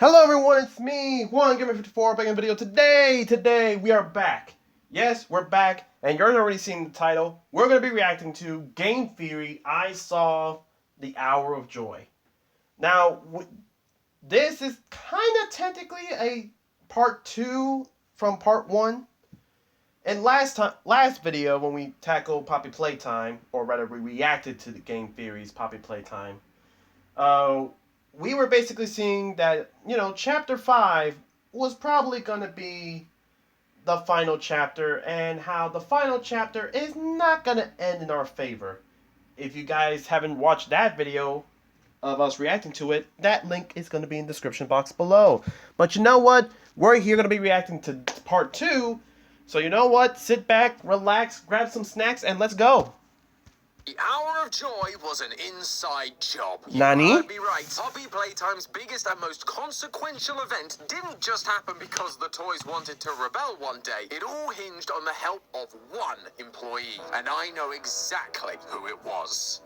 Hello everyone, it's me, Gamer54, back in the video. Today we are back. Yes, we're back, and you're already seeing the title. We're going to be reacting to Game Theory, I Saw the Hour of Joy. Now, this is kind of technically a part 2 from part 1. And last video, when we tackled Poppy Playtime, or rather we reacted to the Game Theory's Poppy Playtime, we were basically seeing that, chapter 5 was probably going to be the final chapter, and how the final chapter is not going to end in our favor. If you guys haven't watched that video of us reacting to it, that link is going to be in the description box below. But you know what? We're here going to be reacting to part 2. So you know what? Sit back, relax, grab some snacks, and let's go. The Hour of Joy was an inside job. Nani? You heard me right. Poppy Playtime's biggest and most consequential event didn't just happen because the toys wanted to rebel one day. It all hinged on the help of one employee. And I know exactly who it was.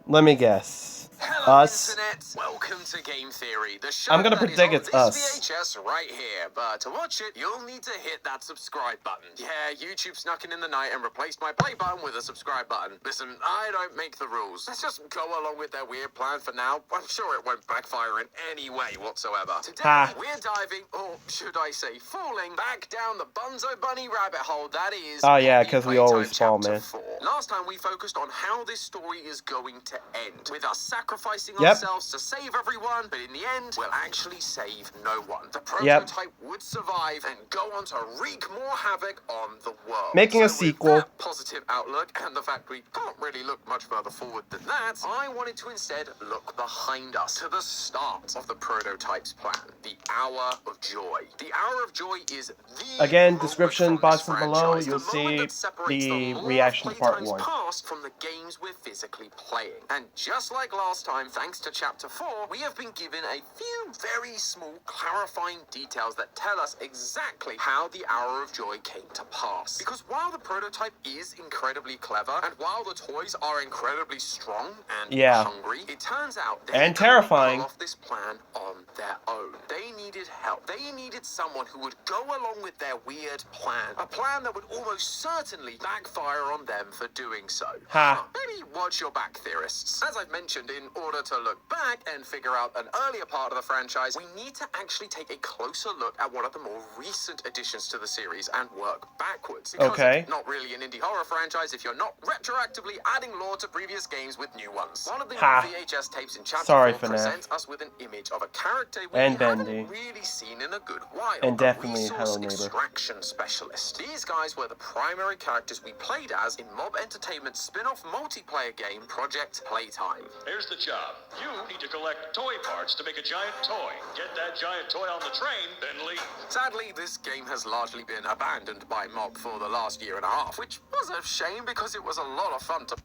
Let me guess. Hello, Us. Internet. Welcome to Game Theory, the show I'm gonna that predict is it's on us. this VHS right here. But to watch it, you'll need to hit that subscribe button. Yeah, YouTube snuck in the night and replaced my play button with a subscribe button. Listen, I don't make the rules. Let's just go along with their weird plan for now. I'm sure it won't backfire in any way whatsoever. Today, we're diving, or should I say falling, back down the Bunzo Bunny rabbit hole that is... Oh yeah, because we always fall, man. 4. Last time we focused on how this story is going to end, with us sacrificing Yep. ourselves to save everyone, but in the end, we'll actually save no one. The prototype would survive and go on to wreak more havoc on the world. Making a So sequel. with that positive outlook, and the fact we can't really look much further forward than that, I wanted to instead look behind us, to the start of the prototype's plan, the Hour of Joy. The Hour of Joy is the Again, moment description from this box below, franchise, you'll the moment see that separates the lore of reaction to part Playtime's 1. past from the games we're physically playing. And just like last time, thanks to chapter 4, we have been given a few very small clarifying details that tell us exactly how the Hour of Joy came to pass. Because while the prototype is incredibly clever, and while the toys are incredibly strong and hungry, it turns out they and terrifying. pull off this plan on their own. They needed help. They needed someone who would go along with their weird plan. A plan that would almost certainly backfire on them for doing so. Maybe watch your back, theorists. As I've mentioned, in order to look back and figure out an earlier part of the franchise, we need to actually take a closer look at one of the more recent additions to the series and work backwards. Because it's not really an indie horror franchise if you're not retroactively adding lore to previous games with new ones. One of the new VHS tapes in chapter 4 presents us with an image of a character we haven't really seen in a good while. And definitely a Hello resource Neighbor. extraction specialist. These guys were the primary characters we played as in Mob Entertainment's spin-off multiplayer game, Project Playtime. Here's the job. You need to collect toy parts to make a giant toy. Get that giant toy on the train, then leave. Sadly, this game has largely been abandoned by Mob for the last year and a half, which was a shame because it was a lot of fun to...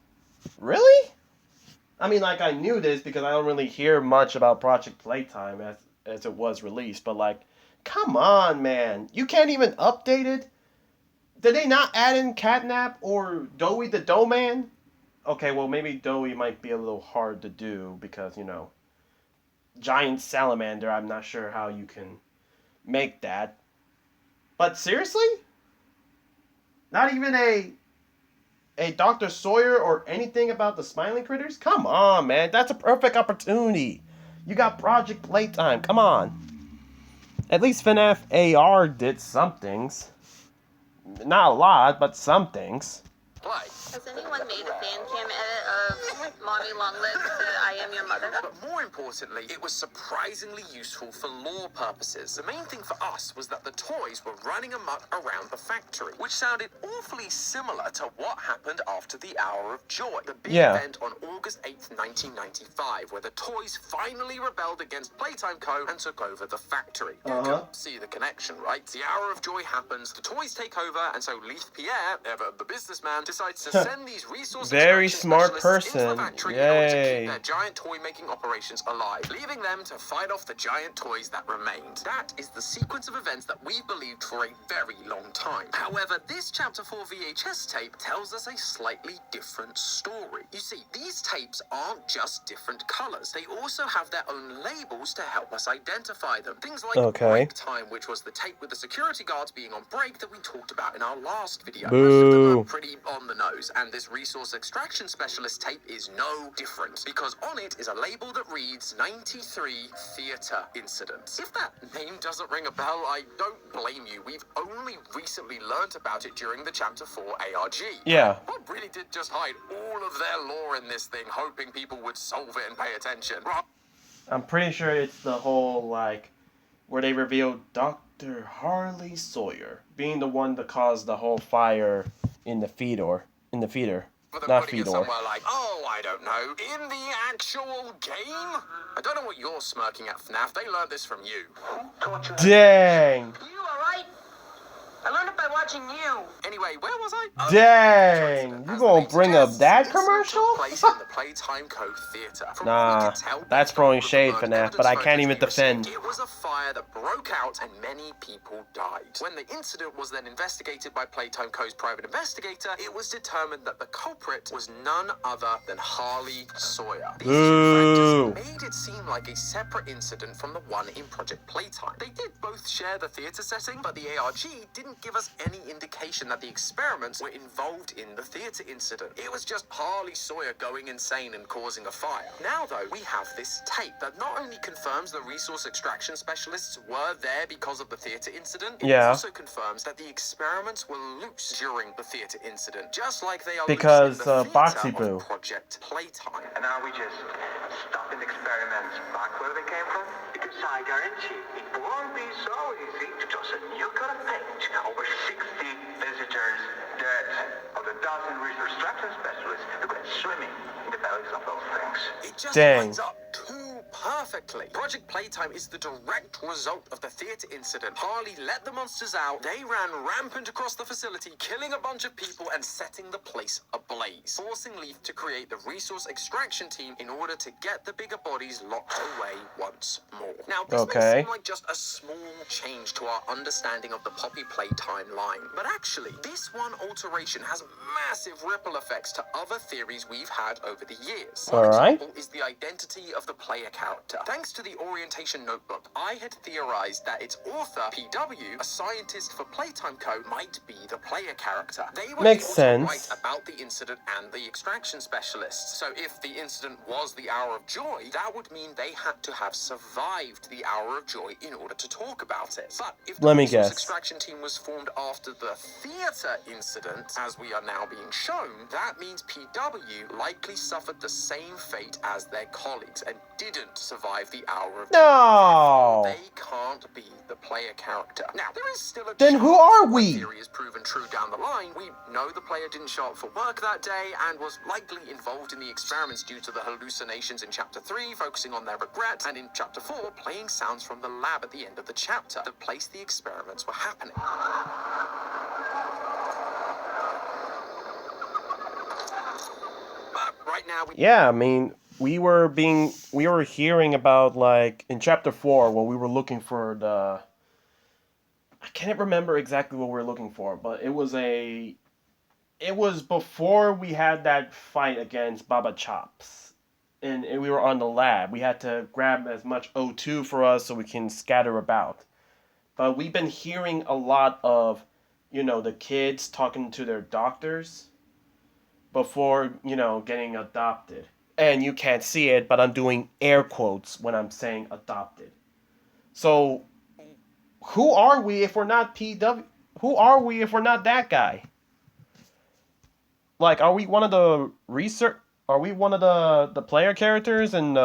Really? I mean, like, I knew this because I don't really hear much about Project Playtime as it was released, but like, come on, man. You can't even update it? Did they not add in Catnap or Doughy the Dough Man? Okay, well, maybe Doughy might be a little hard to do because, giant salamander, I'm not sure how you can make that. But seriously? Not even a Dr. Sawyer or anything about the smiling critters? Come on, man. That's a perfect opportunity. You got Project Playtime. Come on. At least FNAF AR did some things. Not a lot, but some things. Has anyone made a fan cam edit of Mommy Long Live to I Am Your Mother? But more importantly, it was surprisingly useful for lore purposes. The main thing for us was that the toys were running amok around the factory, which sounded awfully similar to what happened after the Hour of Joy, the big event on August 8th, 1995, where the toys finally rebelled against Playtime Co. and took over the factory. You can see the connection, right? The Hour of Joy happens, the toys take over, and so Leith Pierre, ever the businessman, decides to send these resources very smart person. into the factory in order to keep their giant toy toy-making operations alive, leaving them to fight off the giant toys that remained. That is the sequence of events that we believed for a very long time. However, this Chapter 4 VHS tape tells us a slightly different story. You see, these tapes aren't just different colors. They also have their own labels to help us identify them. Things like Break Time, which was the tape with the security guards being on break that we talked about in our last video. Most of them are pretty on the nose, and this resource extraction specialist tape is no different, because on it is a label that reads 93 Theater Incidents. If that name doesn't ring a bell, I don't blame you. We've only recently learnt about it during the Chapter 4 ARG. Yeah. Bob really did just hide all of their lore in this thing, hoping people would solve it and pay attention. I'm pretty sure it's the whole, like, where they revealed Dr. Harley Sawyer being the one that caused the whole fire in the feeder. Not putting it somewhere like, oh, I don't know, in the actual game? I don't know what you're smirking at, FNAF. They learned this from you. Dang. You alright? I learned it by watching you. Anyway, where was I? Dang. You gonna bring up that commercial? Place in the Playtime Code Theater. Nah, that's throwing shade, FNAF, but I can't even defend. It was a fire that broke out and many people died. When the incident was then investigated by Playtime Co's private investigator, it was determined that the culprit was none other than Harley Sawyer. These two factors made it seem like a separate incident from the one in Project Playtime. They did both share the theater setting, but the ARG didn't give us any indication that the experiments were involved in the theater incident. It was just Harley Sawyer going insane and causing a fire. Now, though, we have this tape that not only confirms the resource extraction specialists were there because of the theater incident, it also confirms that the experiments were loose during the theater incident, just like they are because loose in the Boxy theater Boo. of Project Playtime. And now we just stopping experiments back where they came from? Because I guarantee it won't be so easy to toss a nuke on a page. Over 60 visitors dead. Of the dozen resource extraction specialists who went swimming in the bellies of those things. It just lines up too perfectly. Project Playtime is the direct result of the theater incident. Harley let the monsters out, they ran rampant across the facility, killing a bunch of people and setting the place ablaze, forcing Leaf to create the resource extraction team in order to get the bigger bodies locked away once more. Now, this may seem like just a small change to our understanding of the Poppy Playtime line, but actually, this one alteration has massive ripple effects to other theories we've had over the years. One example is the identity of the player character. Thanks to the orientation notebook, I had theorized that its author, PW, a scientist for Playtime Co, might be the player character. They were able to write about the incident and the extraction specialists. So if the incident was the Hour of Joy, that would mean they had to have survived the Hour of Joy in order to talk about it. But if the resource extraction team was formed after the theater incident, as we are now being shown, that means PW likely suffered the same fate as their colleagues and didn't survive the Hour of Joy. No! They can't be the player character. Now, there is still a then who are we? Theory is proven true down the line. We know the player didn't show up for work that day and was likely involved in the experiments due to the hallucinations in Chapter 3, focusing on their regret, and in Chapter 4, playing sounds from the lab at the end of the chapter, the place the experiments were happening. But right now, I mean, we were hearing about, like, in Chapter 4, when we were looking for I can't remember exactly what we were looking for, but it was before we had that fight against Baba Chops. And we were on the lab. We had to grab as much O2 for us so we can scatter about. But we've been hearing a lot of, the kids talking to their doctors before, getting adopted. And you can't see it, but I'm doing air quotes when I'm saying adopted. So, who are we if we're not PW? Who are we if we're not that guy? Like, are we one of the research? Are we one of the player characters in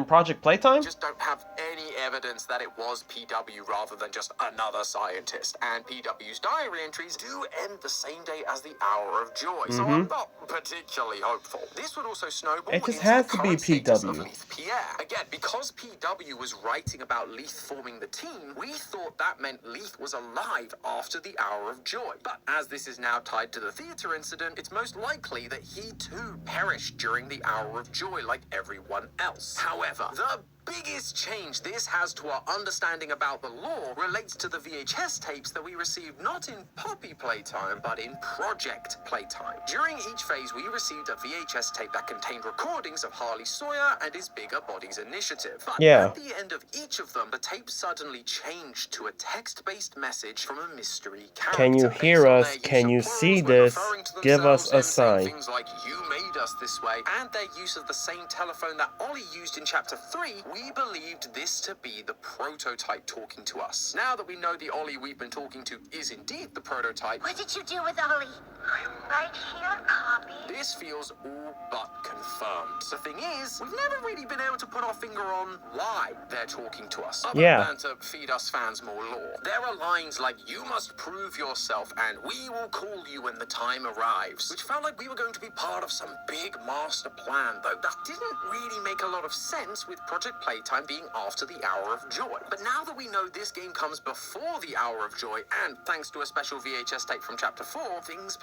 Project Playtime? Just don't have any evidence that it was PW rather than just another scientist. And PW's diary entries do end the same day as the Hour of Joy, so I'm not particularly hopeful. This would also snowball It just into has the to be current status of PW. Leith Pierre. Again, because PW was writing about Leith forming the team, we thought that meant Leith was alive after the Hour of Joy. But as this is now tied to the theatre incident, it's most likely that he too perished during the Hour of Joy like everyone else. However, the biggest change this has to our understanding about the lore relates to the VHS tapes that we received not in Poppy Playtime, but in Project Playtime. During each phase, we received a VHS tape that contained recordings of Harley Sawyer and his Bigger Bodies initiative. But at the end of each of them, the tape suddenly changed to a text-based message from a mystery character. Can you hear us? Can you see this? Give us a sign. Things like, "You made us this way," and their use of the same telephone that Ollie used in Chapter 3, we believed this to be the prototype talking to us. Now that we know the Ollie we've been talking to is indeed the prototype, What did you do with Ollie? I'm right here, Poppy. this feels all but confirmed. The thing is, we've never really been able to put our finger on why they're talking to us, other than to feed us fans more lore. There are lines like, "You must prove yourself and we will call you when the time arrives," which felt like we were going to be part of some big master plan, though that didn't really make a lot of sense with Project Playtime being after the Hour of Joy. But now that we know this game comes before the Hour of Joy, and thanks to a special VHS tape from Chapter 4, things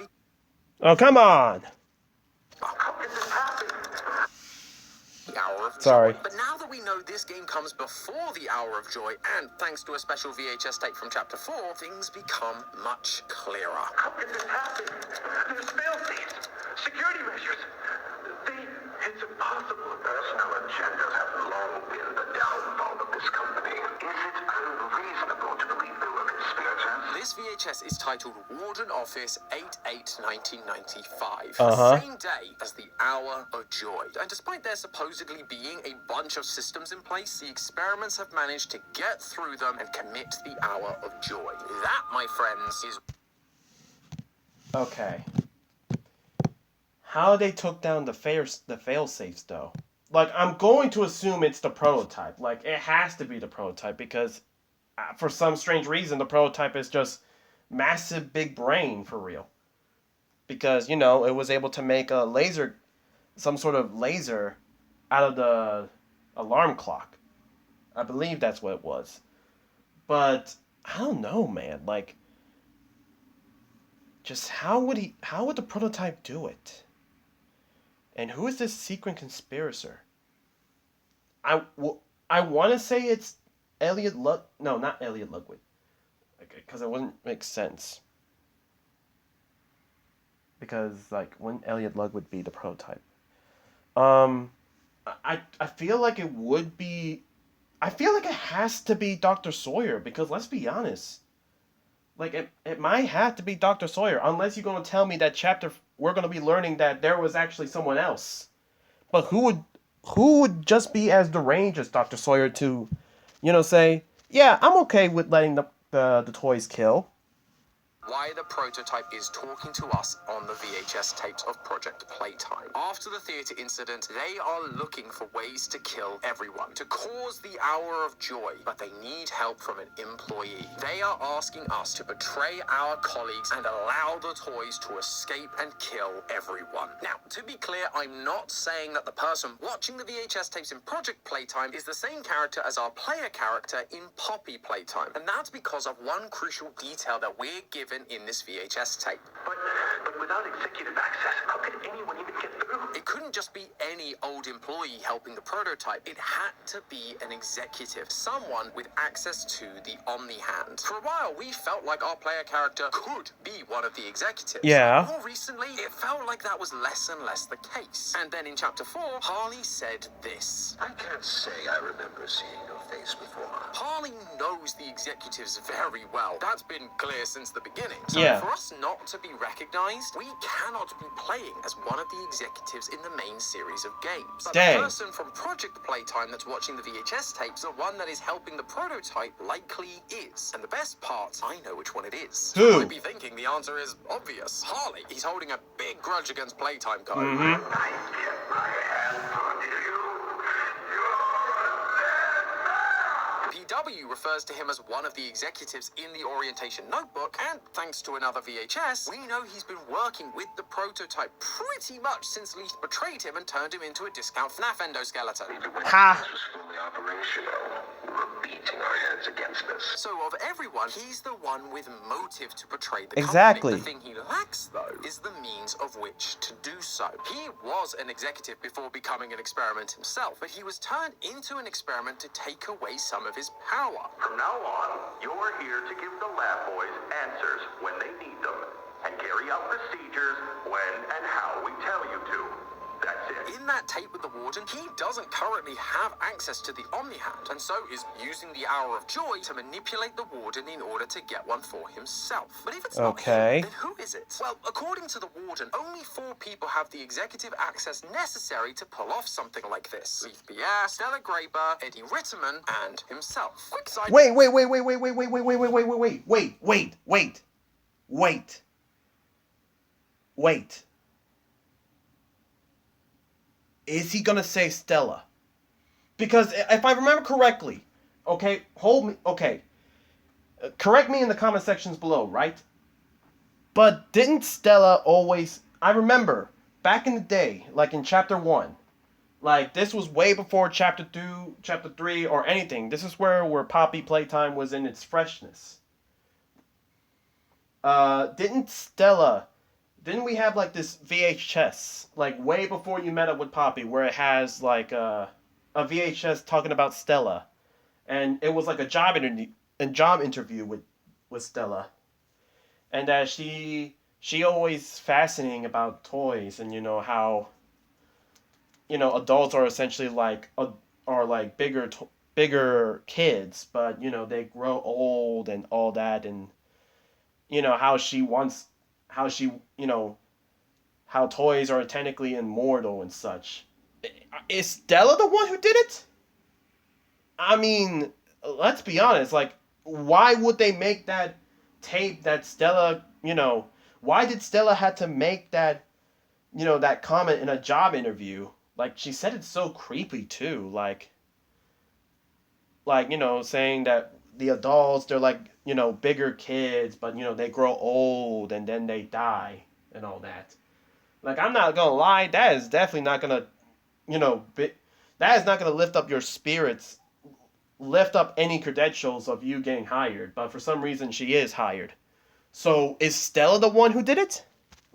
Oh, come on! How could this happen? the Hour of Sorry. Joy. But now that we know this game comes before the Hour of Joy, and thanks to a special VHS tape from Chapter 4, things become much clearer. How could this happen? There's fail-safes, security measures. It's impossible. Personal agendas have long been the downfall of this company. Is it unreasonable to believe there were conspirators? This VHS is titled Warden Office 8/8/1995, Uh-huh. the same day as the Hour of Joy. And despite there supposedly being a bunch of systems in place, the experiments have managed to get through them and commit the Hour of Joy. That, my friends, is... Okay. How they took down the fail-safes, though? Like, I'm going to assume it's the prototype. Like, it has to be the prototype because, for some strange reason, the prototype is just massive big brain for real. Because, you know, it was able to make a laser, some sort of laser, out of the alarm clock. I believe that's what it was. But, I don't know, man. Like, just how would the prototype do it? And who is this secret conspirator? I want to say it's Elliot No, not Elliot Ludwig. Because it wouldn't make sense. Because, like, wouldn't Elliot Ludwig be the prototype? I feel like it would be... I feel like it has to be Dr. Sawyer. Because, let's be honest. Like, it might have to be Dr. Sawyer. Unless you're going to tell me that we're going to be learning that there was actually someone else. But who would just be as deranged as Dr. Sawyer to, you know, say, yeah, I'm okay with letting the toys kill. Why the prototype is talking to us on the VHS tapes of Project Playtime. After the theatre incident, they are looking for ways to kill everyone, to cause the Hour of Joy, but they need help from an employee. They are asking us to betray our colleagues and allow the toys to escape and kill everyone. Now, to be clear, I'm not saying that the person watching the VHS tapes in Project Playtime is the same character as our player character in Poppy Playtime, and that's because of one crucial detail that we're given in this VHS tape. But without executive access, how could anyone even get through? It couldn't just be any old employee helping the prototype. It had to be an executive, someone with access to the Omni-Hand. For a while, we felt like our player character could be one of the executives. Yeah. More recently, it felt like that was less and less the case. And then in Chapter 4, Harley said this. I can't say I remember seeing your face before. Harley knows the executives very well. That's been clear since the beginning. So Yeah. for us not to be recognized, we cannot be playing as one of the executives in the main series of games. But Dang. the person from Project Playtime that's watching the VHS tapes, the one that is helping the prototype, likely is. And the best part, I know which one it is. Who? You might be thinking the answer is obvious. Harley. He's holding a big grudge against Playtime Code. Mm-hmm. I get my hands on you. You're a dead man. PW refers to him as one of the executives in the orientation notebook, and thanks to another VHS, we know he's been working with the prototype pretty much since Leith betrayed him and turned him into a discount FNAF endoskeleton. Ha! This was fully operational. We're beating our heads against this. So of everyone, he's the one with motive to betray the Exactly. company. The thing he lacks, though, is the means of which to do so. He was an executive before becoming an experiment himself, but he was turned into an experiment to take away some of his power. From now on, you're here to give the lab boys answers when they need them, and carry out procedures when and how we tell you to. That's it. In that tape with the warden, he doesn't currently have access to the Omni-Hand, and so is using the Hour of Joy to manipulate the warden in order to get one for himself. But if it's not him, then who is it? Well, according to the warden, only 4 people have the executive access necessary to pull off something like this. Leith Pierre, Stella Graber, Eddie Ritterman, and himself. Quick side... Wait. Is he gonna say Stella? Because if I remember correctly, correct me in the comment sections below, right? But didn't Stella always... I remember, back in the day, like in Chapter 1, like this was way before Chapter 2, Chapter 3, or anything. This is where Poppy Playtime was in its freshness. Didn't we have like this VHS, like way before you met up with Poppy, where it has like a VHS talking about Stella, and it was like a job interview with Stella, and that she always fascinating about toys, and how adults are essentially like bigger kids, but they grow old and all that, and how toys are technically immortal and such. Is Stella the one who did it? I mean, let's be honest, like, why would they make that tape that Stella, why did Stella have to make that, that comment in a job interview? Like, she said it so creepy too, like, saying that the adults, they're like, bigger kids, but, they grow old and then they die and all that. Like, I'm not gonna lie, that is definitely not gonna, that is not gonna lift up your spirits, lift up any credentials of you getting hired, but for some reason she is hired. So, is Stella the one who did it?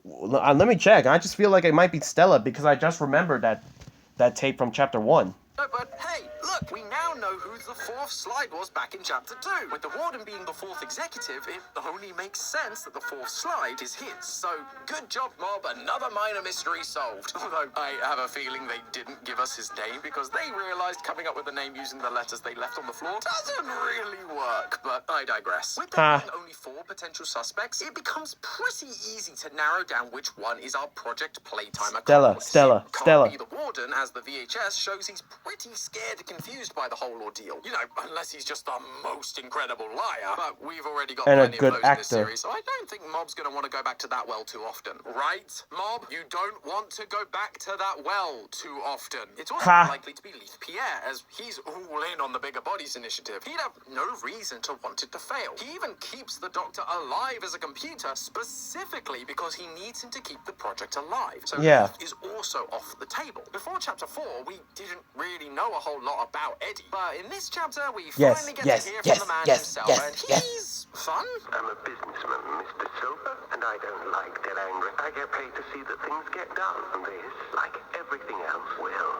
Let me check. I just feel like it might be Stella because I just remembered that tape from Chapter 1. No, but hey, look, we now know who the 4th slide was back in Chapter 2. With the warden being the 4th executive, it only makes sense that the 4th slide is his. So, good job, Mob. Another minor mystery solved. Although, I have a feeling they didn't give us his name because they realized coming up with the name using the letters they left on the floor doesn't really work. But I digress. With there being only 4 potential suspects, it becomes pretty easy to narrow down which one is our Project Playtime accomplice. Stella. Can't be the warden, as the VHS shows he's pretty scared and confused by the whole ordeal. Unless he's just the most incredible liar. But we've already got plenty of those in this series, so I don't think Mob's going to want to go back to that well too often. Right, Mob? You don't want to go back to that well too often. It's also likely to be Leith Pierre, as he's all in on the Bigger Bodies initiative. He'd have no reason to want it to fail. He even keeps the Doctor alive as a computer specifically because he needs him to keep the project alive. So Leith is also off the table. Before Chapter 4, we didn't really know a whole lot about Eddie. But in this chapter, we finally get to hear from the man himself, and he's fun. I'm a businessman, Mr. Silver, and I don't like dead anger. I get paid to see that things get done, and this, like everything else, will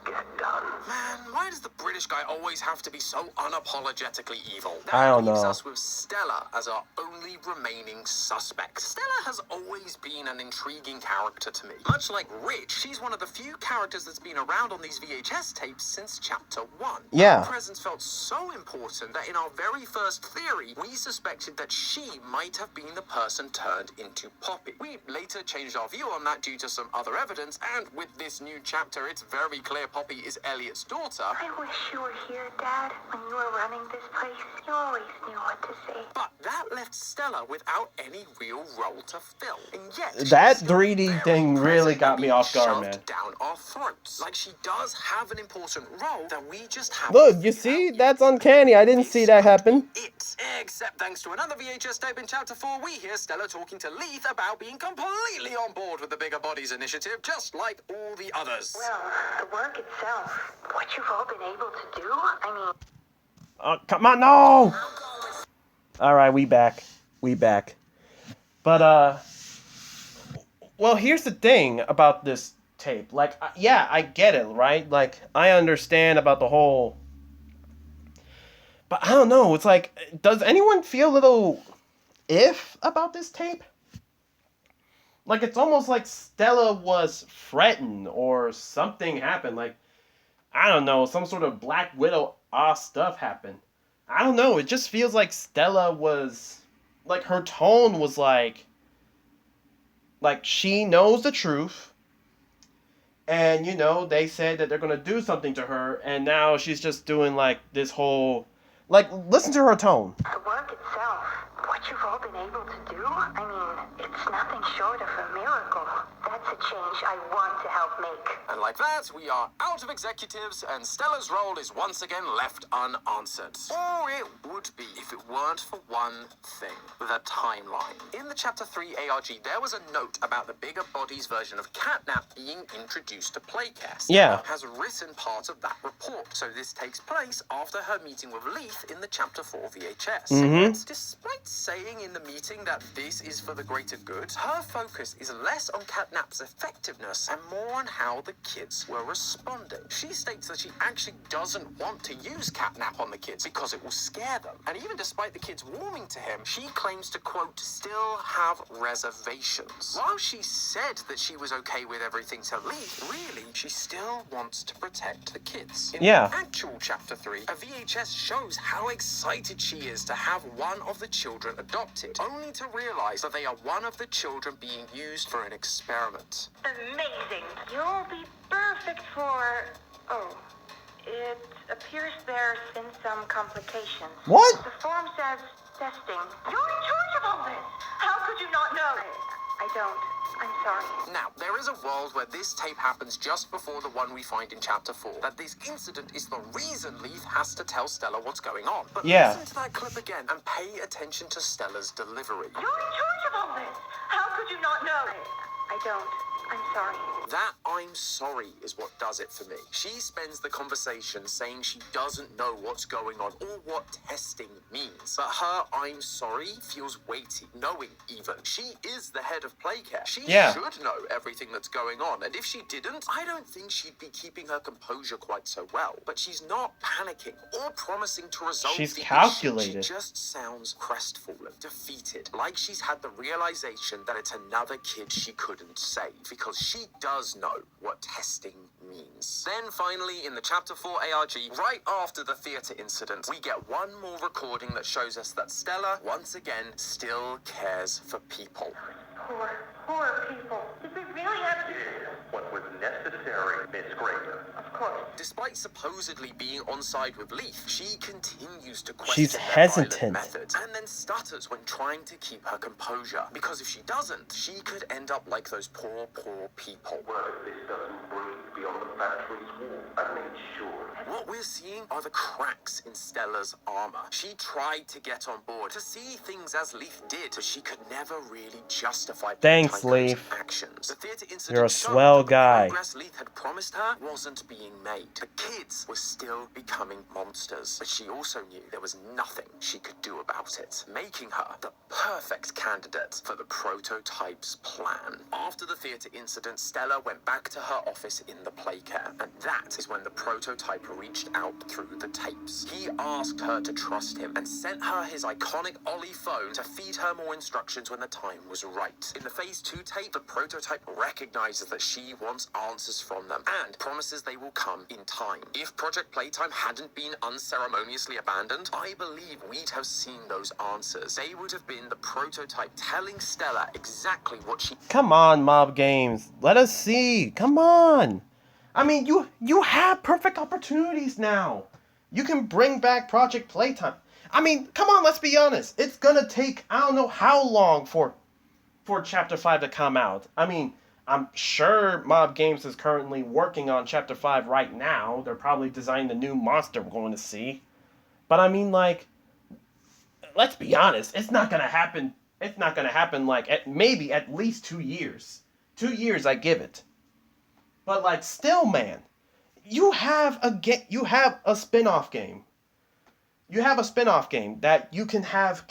get done. Man, why does the British guy always have to be so unapologetically evil? I don't That leaves know. us with Stella as our only remaining suspect. Stella has always been an intriguing character to me. Much like Rich, she's one of the few characters that's been around on these VHS tapes since Chapter 1. Yeah. Her presence felt so important that in our very first theory, we suspected that she might have been the person turned into Poppy. We later changed our view on that due to some other evidence, and with this new chapter, it's very clear Poppy is Elliot's daughter. I wish you were here, Dad. When you were running this place, you always knew what to say. But that left Stella without any real role to fill. And yet, That she's 3D very thing really present got and me being off guard, shoved man. down our throats. Like she does have an important role that we just haven't Look, you figured see? out yet. That's uncanny. I didn't see that happen. It. Except thanks to another VHS tape in Chapter 4, we hear Stella talking to Leith about being completely on board with the Bigger Bodies initiative, just like all the others. Well, the work itself, what you've all been able to do, I mean... Oh, come on, no! Alright, we back. But, well, here's the thing about this tape. Like, yeah, I get it, right? Like, I understand about the whole... But I don't know, it's like, does anyone feel a little iff about this tape? Like, it's almost like Stella was threatened or something happened. Like, I don't know, some sort of Black Widow stuff happened. I don't know, it just feels like Stella was... Like, her tone was like she knows the truth. And, you know, they said that they're going to do something to her. And now she's just doing, like, this whole... Like, listen to her tone. The work itself, what you've all been able to do, I mean, it's nothing short of a miracle. That's a change I want to help make. And like that, we are out of executives, and Stella's role is once again left unanswered. Or it would be if it weren't for one thing, the timeline. In the Chapter 3 ARG, there was a note about the Bigger Bodies version of Catnap being introduced to Playcast. Yeah. Has written part of that report, so this takes place after her meeting with Leith in the Chapter 4 VHS. But despite saying in the meeting that this is for the greater good, her focus is less on Catnap's effectiveness and more on how the kids were responding. She states that she actually doesn't want to use Catnap on the kids because it will scare them. And even despite the kids warming to him, she claims to, quote, still have reservations. While she said that she was okay with everything to Leith, really, she still wants to protect the kids. In the actual Chapter 3, a VHS shows how excited she is to have one of the children adopted, only to realize that they are one of the children being used for an experiment. Amazing. You'll be perfect for... Oh, it appears there's been some complications. What? The form says testing. You're in charge of all this. How could you not know? I don't. I'm sorry. Now, there is a world where this tape happens just before the one we find in Chapter 4. That this incident is the reason Leith has to tell Stella what's going on. But listen to that clip again and pay attention to Stella's delivery. You're in charge of all this. How could you not know? I don't. I'm sorry. That I'm sorry is what does it for me. She spends the conversation saying she doesn't know what's going on or what testing means. But her I'm sorry feels weighty, knowing even. She is the head of Playcare. She should know everything that's going on. And if she didn't, I don't think she'd be keeping her composure quite so well. But she's not panicking or promising to resolve the issue. She just sounds crestfallen, defeated, like she's had the realization that it's another kid she couldn't save. Because she does know what testing means. Then finally, in the Chapter 4 ARG, right after the theatre incident, we get one more recording that shows us that Stella, once again, still cares for people. Poor people. Did we really have to... What was necessary, Miss Granger. Of course. Despite supposedly being on side with Leith, she continues to question She's their hesitant. violent methods and then stutters when trying to keep her composure. Because if she doesn't, she could end up like those poor people. Well, if this doesn't breathe beyond the factory's wall, I made sure. What we're seeing are the cracks in Stella's armor. She tried to get on board, to see things as Leith did, but she could never really justify Thanks, Leith. actions. The theater incident You're a swell guy. The progress Leith had promised her wasn't being made. The kids were still becoming monsters, but she also knew there was nothing she could do about it, making her the perfect candidate for the prototype's plan. After the theater incident, Stella went back to her office in the Playcare, and that is when the prototype reached out through the tapes. He asked her to trust him and sent her his iconic Ollie phone to feed her more instructions when the time was right. In the Phase 2 tape, the prototype recognizes that she wants answers from them and promises they will come in time. If Project Playtime hadn't been unceremoniously abandoned, I believe we'd have seen those answers. They would have been the prototype telling Stella exactly what she... Come on, Mob Games. Let us see. Come on. I mean, you have perfect opportunities now. You can bring back Project Playtime. I mean, come on, let's be honest. It's gonna take I don't know how long for Chapter 5 to come out. I mean, I'm sure Mob Games is currently working on Chapter 5 right now. They're probably designing the new monster we're going to see. But I mean, like, let's be honest. It's not gonna happen. It's not gonna happen like maybe at least 2 years. 2 years, I give it. But like, still, man, you have a spin-off game. You have a spin-off game that you can have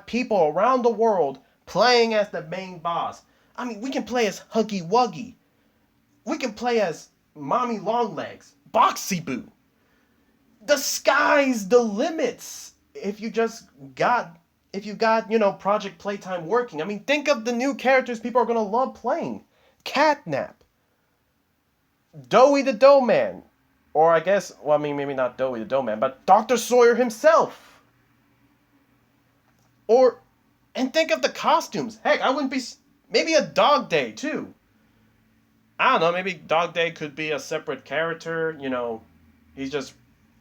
people around the world playing as the main boss. I mean, we can play as Huggy Wuggy. We can play as Mommy Longlegs, Boxy Boo. The sky's the limits. If you got, Project Playtime working. I mean, think of the new characters people are gonna love playing. Catnap. Doughy the Dough Man. Or I guess, well, I mean, maybe not Doughy the Dough Man, but Dr. Sawyer himself. And think of the costumes. Heck, I wouldn't be, maybe a Dog Day, too. I don't know, maybe Dog Day could be a separate character, he's just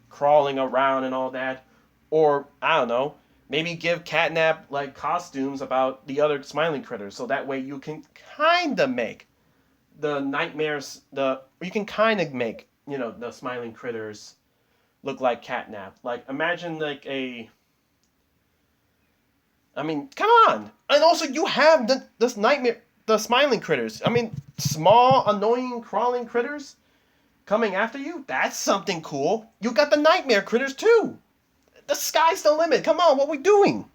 crawling around and all that. Or, I don't know, maybe give Catnap, like, costumes about the other smiling critters, so that way you can kind of make the nightmares, you can kind of make, the smiling critters look like Catnap. Like, imagine, like, I mean, come on! And also, you have the smiling critters. I mean, small, annoying, crawling critters coming after you? That's something cool. You got the nightmare critters, too! The sky's the limit. Come on, what are we doing?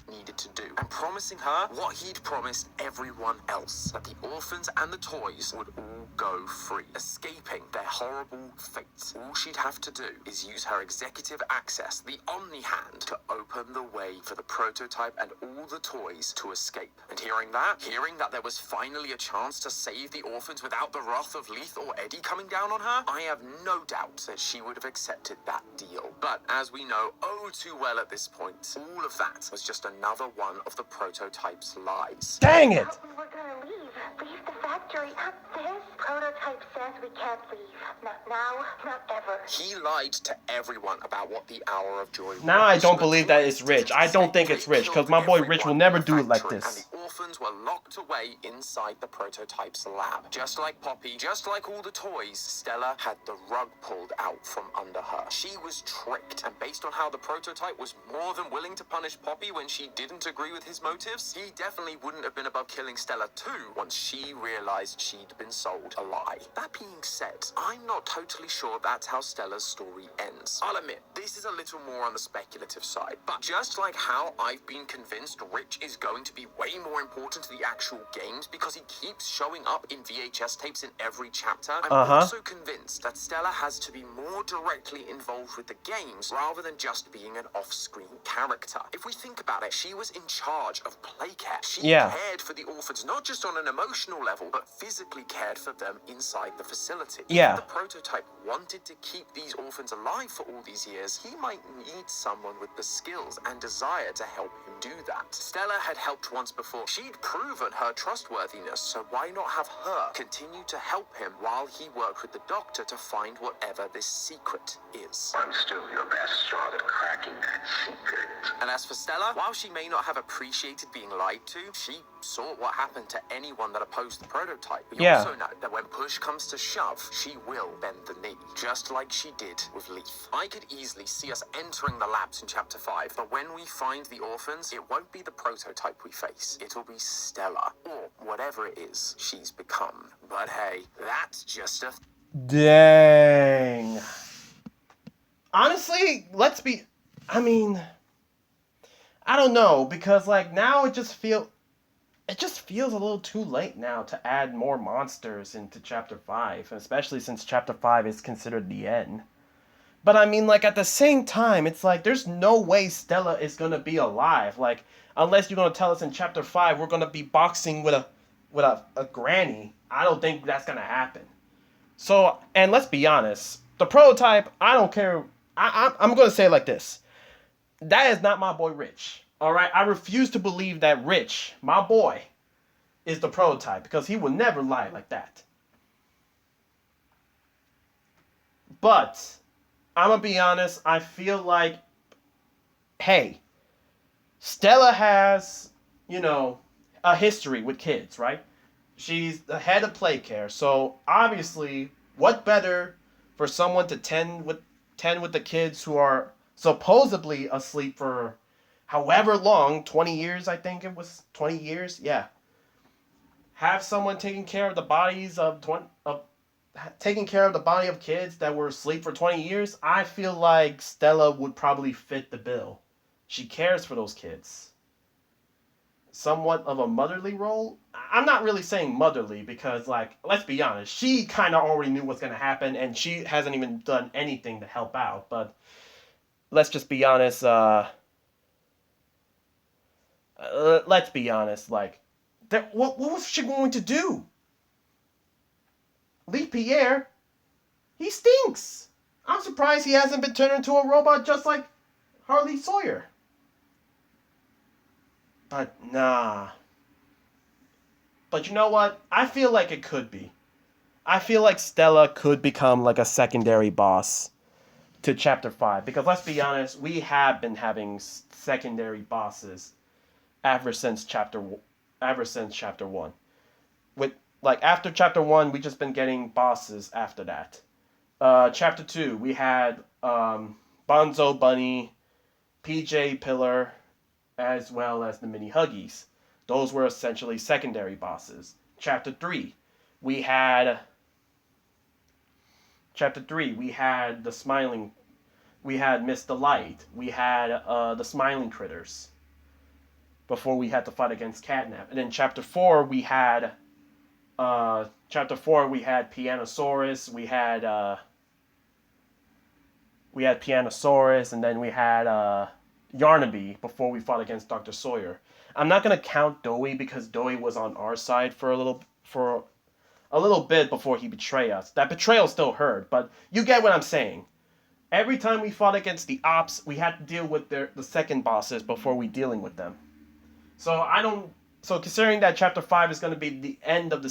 Needed to do, and promising her what he'd promised everyone else, that the orphans and the toys would all go free, escaping their horrible fates. All she'd have to do is use her executive access, the Omni Hand, to open the way for the prototype and all the toys to escape. And hearing that there was finally a chance to save the orphans without the wrath of Leith or Eddie coming down on her, I have no doubt that she would have accepted that deal. But as we know oh too well at this point, all of that was just another one of the prototype's lies. Dang it! We're gonna leave. Leave the factory. This prototype says we can't leave. Not now, not ever. He lied to everyone about what the Hour of Joy was. Now I don't believe that it's Rich. I don't think it's Rich, because my boy Rich will never do it like this. And the orphans were locked away inside the prototype's lab. Just like Poppy, just like all the toys, Stella had the rug pulled out from under her. She was tricked, and based on how the prototype was more than willing to punish Poppy when she didn't agree with his motives, he definitely wouldn't have been above killing Stella too once she realized she'd been sold a lie. That being said, I'm not totally sure that's how Stella's story ends. I'll admit, this is a little more on the speculative side, but just like how I've been convinced Rich is going to be way more important to the actual games because he keeps showing up in VHS tapes in every chapter, I'm also convinced that Stella has to be more directly involved with the games rather than just being an off-screen character. If we think about it, she was in charge of Playcare. She cared for the orphans not just on an emotional level, but physically cared for them inside the facility. Yeah. If the prototype wanted to keep these orphans alive for all these years, he might need someone with the skills and desire to help him do that. Stella had helped once before. She'd proven her trustworthiness, so why not have her continue to help him while he worked with the doctor to find whatever this secret is? I'm still your best shot at cracking that secret. And as for Stella, while she may not have appreciated being lied to, she saw what happened to anyone that opposed the prototype. We also know that when push comes to shove, she will bend the knee, just like she did with Leith. I could easily see us entering the labs in Chapter 5, but when we find the orphans, it won't be the prototype we face. It'll be Stella, or whatever it is she's become. But hey, that's just a... Dang. Honestly, I don't know, because like now it just feels a little too late now to add more monsters into Chapter 5, especially since Chapter 5 is considered the end. But I mean, like, at the same time, it's like there's no way Stella is gonna be alive, like, unless you're gonna tell us in Chapter 5 we're gonna be boxing with a granny. I don't think that's gonna happen. So, and let's be honest, the prototype, I don't care. I'm gonna say it like this. That is not my boy Rich. Alright? I refuse to believe that Rich, my boy, is the prototype, because he will never lie like that. But I'm gonna be honest, I feel like, hey, Stella has, you know, a history with kids, right? She's the head of play care, so obviously, what better for someone to tend with the kids who are supposedly asleep for however long, 20 years, I think it was 20 years, yeah. Have someone taking care of the bodies of taking care of the body of kids that were asleep for 20 years. I feel like Stella would probably fit the bill. She cares for those kids. Somewhat of a motherly role. I'm not really saying motherly because, like, let's be honest, she kind of already knew what's going to happen and she hasn't even done anything to help out. But let's just be honest, let's be honest, like, what was she going to do? Leave Pierre? He stinks. I'm surprised he hasn't been turned into a robot just like Harley Sawyer. But nah. But you know what? I feel like it could be. I feel like Stella could become like a secondary boss to Chapter 5. Because let's be honest, we have been having secondary bosses ever since Chapter 1. With, like, after Chapter 1, we just been getting bosses after that. Chapter 2, we had Bonzo Bunny, PJ Pillar, as well as the Mini Huggies. Those were essentially secondary bosses. Chapter 3, we had the Smiling, we had Miss Delight, we had the Smiling Critters, before we had to fight against Catnap. And then Chapter 4, we had Pianosaurus, we had Pianosaurus, and then we had Yarnaby before we fought against Dr. Sawyer. I'm not gonna count Doey because Doey was on our side for a little bit before he betrayed us. That betrayal still hurt, but you get what I'm saying. Every time we fought against the Ops, we had to deal with the second bosses before we dealing with them. So considering that Chapter 5 is going to be the end of the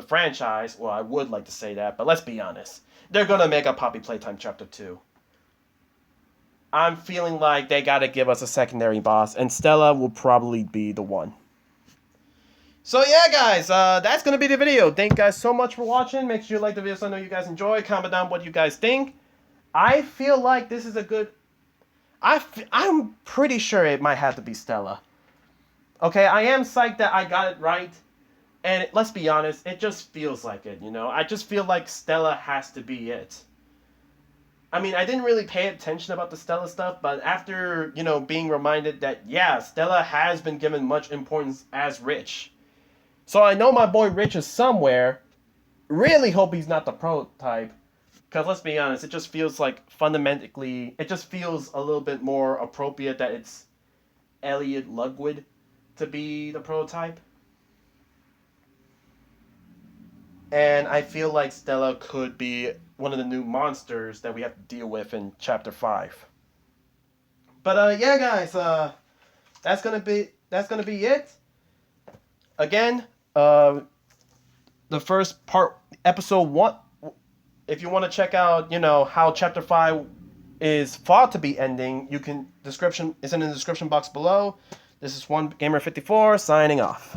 franchise, well, I would like to say that, but let's be honest. They're going to make a Poppy Playtime Chapter 2. I'm feeling like they got to give us a secondary boss, and Stella will probably be the one. So yeah, guys, that's going to be the video. Thank you guys so much for watching. Make sure you like the video so I know you guys enjoy. Comment down what you guys think. I feel like this is a good... I'm pretty sure it might have to be Stella. Okay, I am psyched that I got it right. And let's be honest, it just feels like it, you know? I just feel like Stella has to be it. I mean, I didn't really pay attention about the Stella stuff, but after, you know, being reminded that, yeah, Stella has been given much importance as Rich. So I know my boy Rich is somewhere. Really hope he's not the prototype. Because let's be honest, it just feels like fundamentally, it just feels a little bit more appropriate that it's Elliot Ludwig to be the prototype. And I feel like Stella could be one of the new monsters that we have to deal with in Chapter 5. But yeah, guys, that's gonna be it. Again, the first part, episode 1. If you want to check out, you know, how Chapter 5 is thought to be ending, it's in the description box below. This is OneGamer54 signing off.